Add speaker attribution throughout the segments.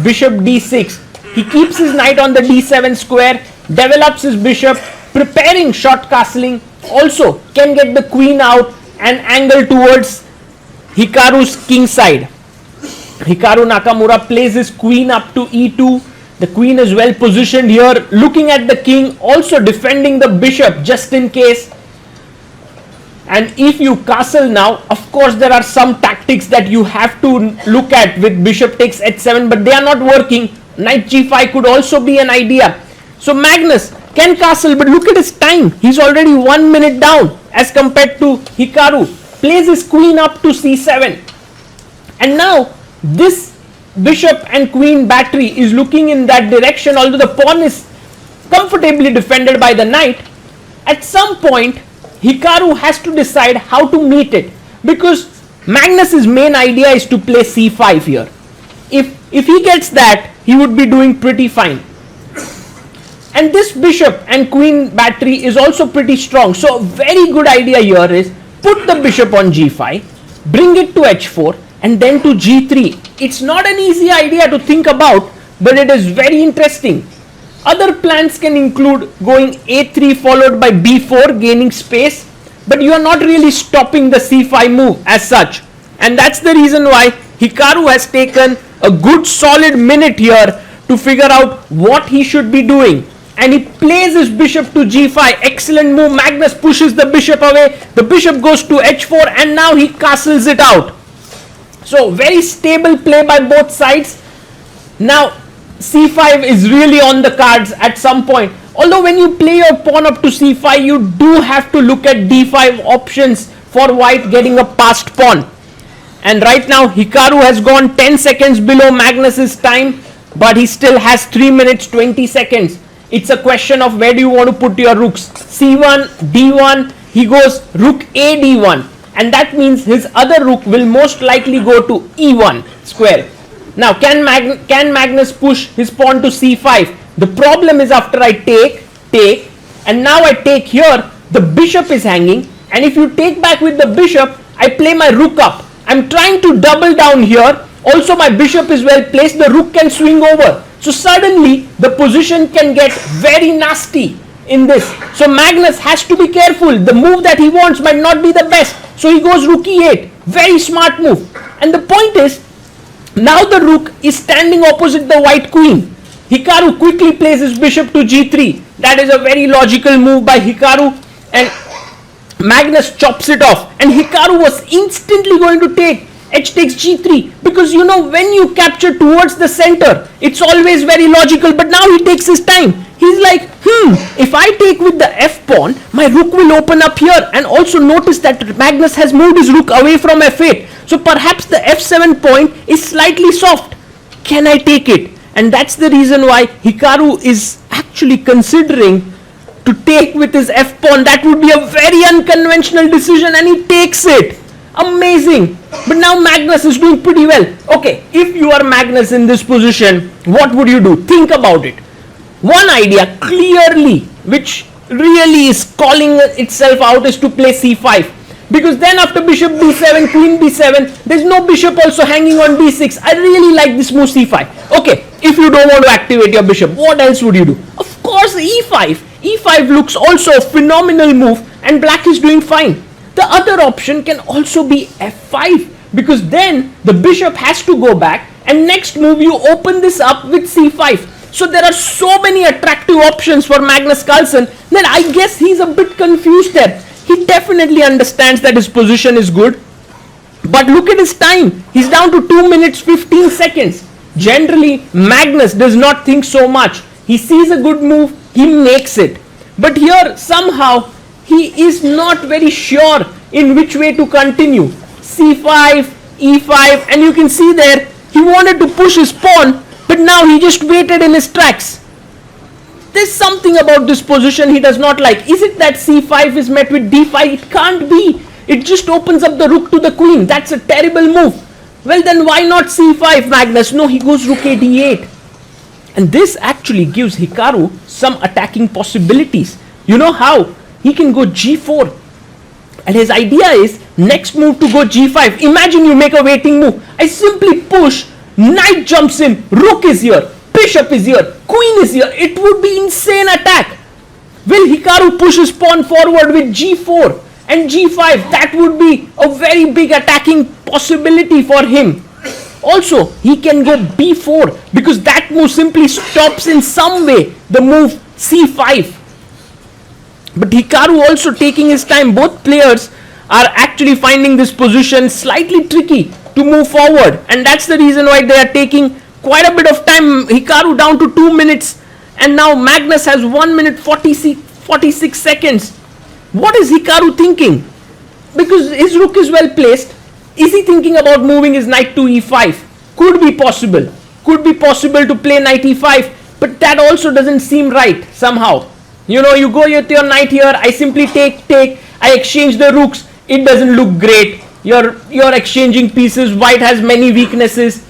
Speaker 1: bishop d6. He keeps his knight on the d7 square, develops his bishop, preparing short castling. Also can get the queen out and angle towards Hikaru's king side. Hikaru Nakamura plays his queen up to e2. The queen is well positioned here, looking at the king, also defending the bishop just in case. And if you castle now, of course there are some tactics that you have to look at with bishop takes h7, but they are not working. Knight g5 could also be an idea. So Magnus can castle, but look at his time. He's already 1 minute down as compared to Hikaru. Plays his queen up to c7. And now this bishop and queen battery is looking in that direction, although the pawn is comfortably defended by the knight. At some point Hikaru has to decide how to meet it, because Magnus's main idea is to play c5 here. If he gets that, he would be doing pretty fine. And this bishop and queen battery is also pretty strong. So a very good idea here is put the bishop on g5, bring it to h4 and then to g3. It's not an easy idea to think about, but it is very interesting. Other plans can include going a3 followed by b4, gaining space, but you are not really stopping the c5 move as such. And that's the reason why Hikaru has taken a good solid minute here to figure out what he should be doing. And he plays his bishop to g5. Excellent move. Magnus pushes the bishop away. The bishop goes to h4 and now he castles it out. So very stable play by both sides. Now c5 is really on the cards at some point. Although when you play your pawn up to c5, you do have to look at d5 options for white getting a passed pawn. And right now Hikaru has gone 10 seconds below Magnus's time, but he still has 3 minutes 20 seconds. It's a question of where do you want to put your rooks. C1, D1, he goes rook A, D1. And that means his other rook will most likely go to E1 square. Now can Magnus push his pawn to C5? The problem is after I take, and now I take here, the bishop is hanging. And if you take back with the bishop, I play my rook up. I'm trying to double down here. Also my bishop is well placed, the rook can swing over. So suddenly the position can get very nasty in this. So Magnus has to be careful. The move that he wants might not be the best. So he goes rook e8. Very smart move. And the point is, now the rook is standing opposite the white queen. Hikaru quickly plays his bishop to g3. That is a very logical move by Hikaru. And Magnus chops it off. And Hikaru was instantly going to take h takes g3, because you know when you capture towards the center, it's always very logical, but now he takes his time. He's like, if I take with the f pawn, my rook will open up here. And also notice that Magnus has moved his rook away from f8. So perhaps the f7 point is slightly soft. Can I take it? And that's the reason why Hikaru is actually considering to take with his f pawn. That would be a very unconventional decision, and he takes it. Amazing. But now Magnus is doing pretty well. Okay, if you are Magnus in this position, what would you do? Think about it. One idea clearly, which really is calling itself out, is to play c5. Because then after bishop b7, queen b7, there's no bishop also hanging on b6. I really like this move c5. Okay, if you don't want to activate your bishop, what else would you do? Of course e5. e5 looks also a phenomenal move and black is doing fine. The other option can also be f5, because then the bishop has to go back, and next move you open this up with c5. So there are so many attractive options for Magnus Carlsen that I guess he's a bit confused there. He definitely understands that his position is good, but look at his time. He's down to 2 minutes 15 seconds. Generally Magnus does not think so much. He sees a good move, he makes it. But here somehow he is not very sure in which way to continue. c5, e5, and you can see there he wanted to push his pawn, but now he just waited in his tracks. There's something about this position he does not like. Is it that c5 is met with d5? It can't be. It just opens up the rook to the queen. That's a terrible move. Well then why not c5, Magnus? No, he goes rook a d8. And this actually gives Hikaru some attacking possibilities. You know how? He can go g4, and his idea is next move to go g5. Imagine you make a waiting move. I simply push Knight jumps in, rook is here, bishop is here, queen is here. It would be insane attack. Will Hikaru push his pawn forward with g4 and g5? That would be a very big attacking possibility for him. Also, he can go b4 because that move simply stops in some way the move c5. But Hikaru also taking his time. Both players are actually finding this position slightly tricky to move forward, and that's the reason why they are taking quite a bit of time. Hikaru down to 2 minutes, and now Magnus has 1 minute 46 seconds. What is Hikaru thinking? Because his rook is well placed. Is he thinking about moving his knight to e5? Could be possible. Could be possible to play knight e5, but that also doesn't seem right somehow. You know, you go with your knight here, I simply take, I exchange the rooks. It doesn't look great. You're exchanging pieces. White has many weaknesses.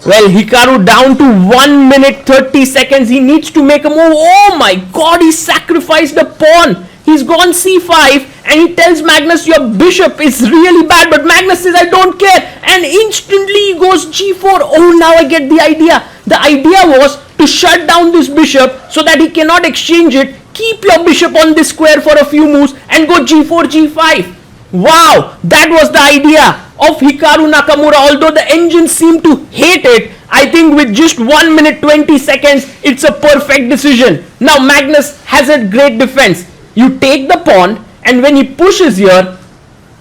Speaker 1: Well, Hikaru down to 1 minute 30 seconds. He needs to make a move. Oh my god, he sacrificed a pawn. He's gone c5 and he tells Magnus, your bishop is really bad. But Magnus says, I don't care. And instantly he goes g4. Oh, now I get the idea. The idea was to shut down this bishop so that he cannot exchange it. Keep your bishop on this square for a few moves and go g4, g5. Wow, that was the idea of Hikaru Nakamura. Although the engine seemed to hate it, I think with just 1 minute 20 seconds, it's a perfect decision. Now Magnus has a great defense. You take the pawn, and when he pushes here,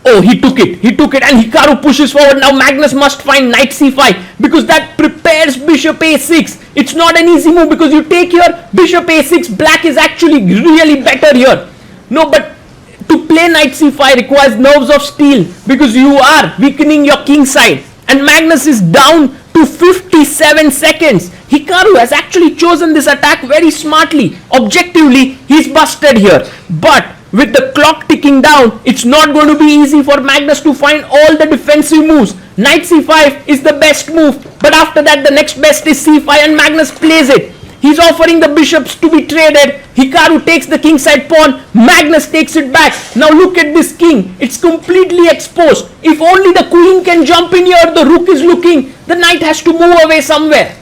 Speaker 1: oh, he took it, and Hikaru pushes forward. Now Magnus must find knight c5 because that prepares bishop a6. It's not an easy move because you take here, bishop a6, black is actually really better here. No, but to play knight c5 requires nerves of steel because you are weakening your king side. And Magnus is down to 57 seconds. Hikaru has actually chosen this attack very smartly. Objectively, he's busted here. But with the clock ticking down, it's not going to be easy for Magnus to find all the defensive moves. Knight c5 is the best move. But after that, the next best is c5 and Magnus plays it. He's offering the bishops to be traded. Hikaru takes the kingside pawn. Magnus takes it back. Now look at this king. It's completely exposed. If only the queen can jump in here, the rook is looking. The knight has to move away somewhere.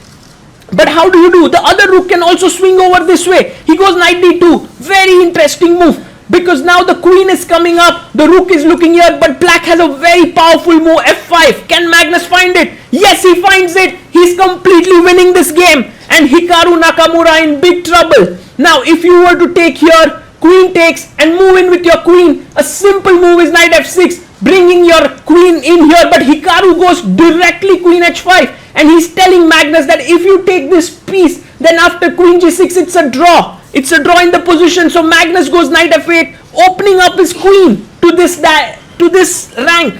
Speaker 1: But how do you do? The other rook can also swing over this way. He goes knight d2. Very interesting move. Because now the queen is coming up, the rook is looking here, but black has a very powerful move, f5. Can Magnus find it? Yes, he finds it. He's completely winning this game. And Hikaru Nakamura in big trouble. Now, if you were to take here, queen takes and move in with your queen. A simple move is knight f6, bringing your queen in here. But Hikaru goes directly queen h5. And he's telling Magnus that if you take this piece, then after queen g6, it's a draw. It's a draw in the position. So Magnus goes knight f8, opening up his queen to this rank.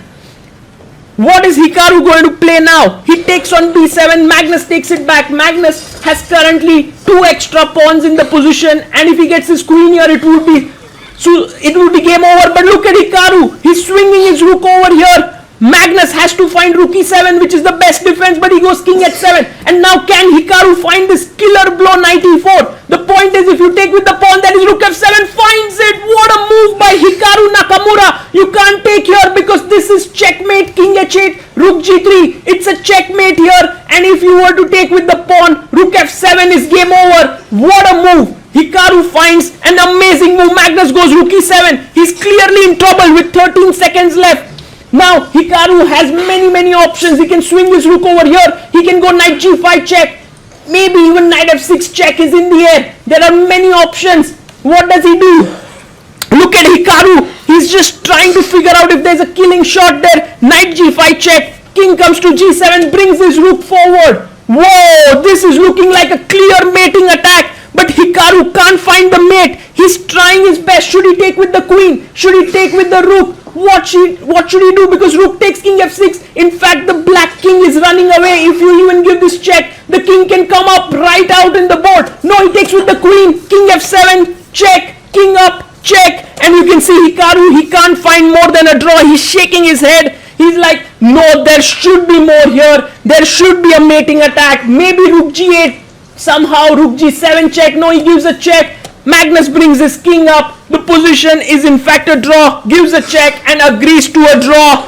Speaker 1: What is Hikaru going to play now? He takes on b7. Magnus takes it back. Magnus has currently 2 extra pawns in the position, and if he gets his queen here, it would be game over. But look at Hikaru. He's swinging his rook over here. Magnus has to find rook e7, which is the best defense, but he goes king h7. And now can Hikaru find this killer blow knight e4? The point is, if you take with the pawn, that is rook f7, finds it. What a move by Hikaru Nakamura. You can't take here because this is checkmate, king h8, rook g3. It's a checkmate here. And if you were to take with the pawn, rook f7 is game over. What a move. Hikaru finds an amazing move. Magnus goes rook e7. He's clearly in trouble with 13 seconds left. Now Hikaru has many options. He can swing his rook over here. He can go knight g5 check. Maybe even knight f6 check is in the air. There are many options. What does he do? Look at Hikaru. He's just trying to figure out if there's a killing shot there. Knight g5 check. King comes to g7, brings his rook forward. Whoa, this is looking like a clear mating attack. But Hikaru can't find the mate. He's trying his best. Should he take with the queen? Should he take with the rook? What should he do? Because rook takes king f6. In fact, the black king is running away. If you even give this check, the king can come up right out in the board. No, he takes with the queen. King f7, check. King up, check. And you can see Hikaru, he can't find more than a draw. He's shaking his head. He's like, no, there should be more here. There should be a mating attack. Maybe rook g8. Somehow rook g7 check. No, he gives a check. Magnus brings his king up. The position is in fact a draw. Gives a check and agrees to a draw.